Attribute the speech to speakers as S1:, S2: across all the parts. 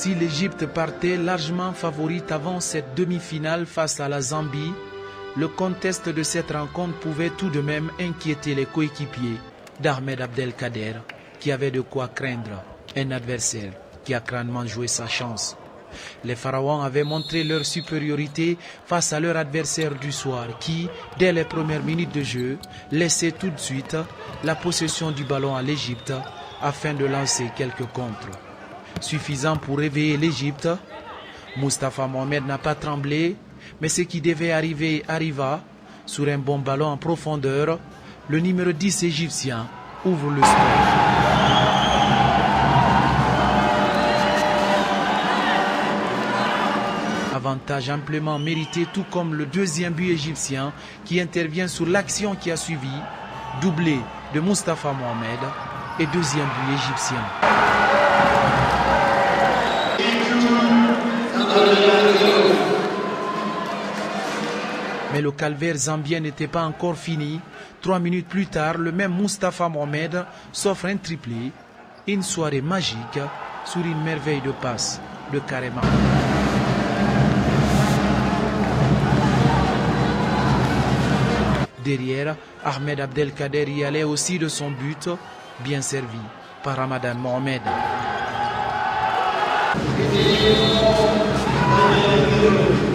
S1: Si l'Égypte partait largement favorite avant cette demi-finale face à la Zambie, le contexte de cette rencontre pouvait tout de même inquiéter les coéquipiers d'Ahmed Abdelkader, qui avait de quoi craindre un adversaire qui a crânement joué sa chance. Les Pharaons avaient montré leur supériorité face à leur adversaire du soir qui, dès les premières minutes de jeu, laissait tout de suite la possession du ballon à l'Égypte afin de lancer quelques contres. Suffisant pour réveiller l'Égypte, Moustapha Mohamed n'a pas tremblé, mais ce qui devait arriver arriva. Sur un bon ballon en profondeur, le numéro 10 égyptien ouvre le score. Avantage amplement mérité, tout comme le deuxième but égyptien qui intervient sur l'action qui a suivi, doublé de Moustapha Mohamed et deuxième but égyptien. Mais le calvaire zambien n'était pas encore fini. 3 minutes plus tard, le même Moustapha Mohamed s'offre un triplé. Une soirée magique sur une merveille de passe de Karema. Derrière, Ahmed Abdelkader y allait aussi de son but, bien servi par Ramadan Mohamed.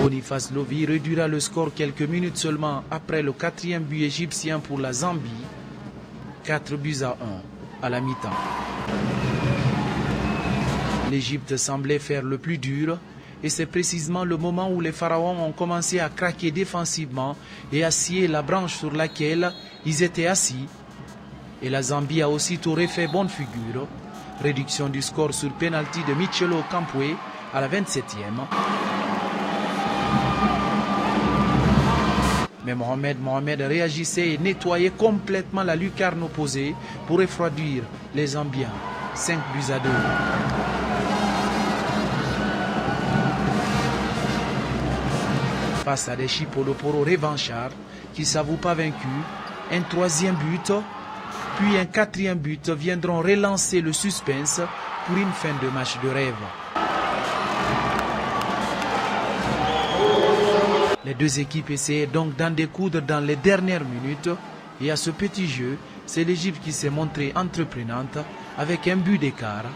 S1: Boniface Lovi réduira le score quelques minutes seulement après le 4e but égyptien pour la Zambie. 4 buts à 1 à la mi-temps. L'Égypte semblait faire le plus dur et c'est précisément le moment où les Pharaons ont commencé à craquer défensivement et à scier la branche sur laquelle ils étaient assis. Et la Zambie a aussitôt refait bonne figure. Réduction du score sur pénalty de Michelo Campoué à la 27e. Mais Mohamed réagissait et nettoyait complètement la lucarne opposée pour refroidir les Zambiens. 5 buts à 2. Face à des Chipoloporo revanchards qui ne s'avouent pas vaincus, un 3e but, puis un 4e but viendront relancer le suspense pour une fin de match de rêve. Les deux équipes essayaient donc d'en découdre dans les dernières minutes et à ce petit jeu, c'est l'Égypte qui s'est montrée entreprenante avec un but d'écart.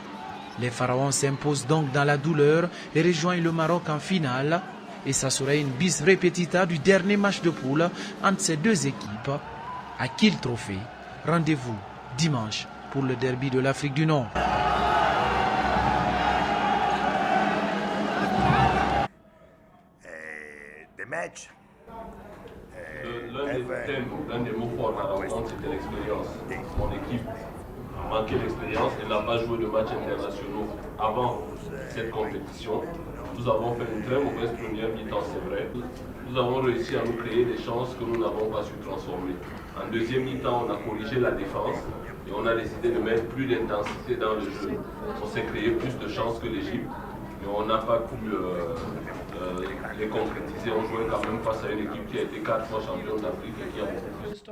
S1: Les Pharaons s'imposent donc dans la douleur et rejoignent le Maroc en finale. Et ça serait une bis repetita du dernier match de poule entre ces deux équipes. À qui le trophée? Rendez-vous dimanche pour le derby de l'Afrique du Nord.
S2: Des matchs.
S3: L'un des mots forts de la rencontre, c'était l'expérience. Mon équipe manquait d'expérience et n'a pas joué de matchs internationaux avant cette compétition. Nous avons fait une très mauvaise première mi-temps, c'est vrai. Nous avons réussi à nous créer des chances que nous n'avons pas su transformer. En deuxième mi-temps, on a corrigé la défense et on a décidé de mettre plus d'intensité dans le jeu. On s'est créé plus de chances que l'Égypte, mais on n'a pas pu les concrétiser. On jouait quand même face à une équipe qui a été 4 fois championne d'Afrique et qui a beaucoup plus.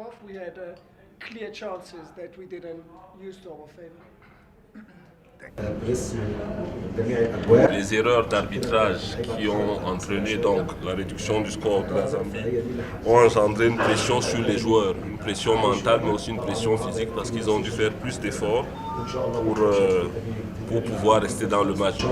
S4: Les erreurs d'arbitrage qui ont entraîné donc la réduction du score de la Zambie ont engendré une pression sur les joueurs, une pression mentale mais aussi une pression physique parce qu'ils ont dû faire plus d'efforts pour pouvoir rester dans le match.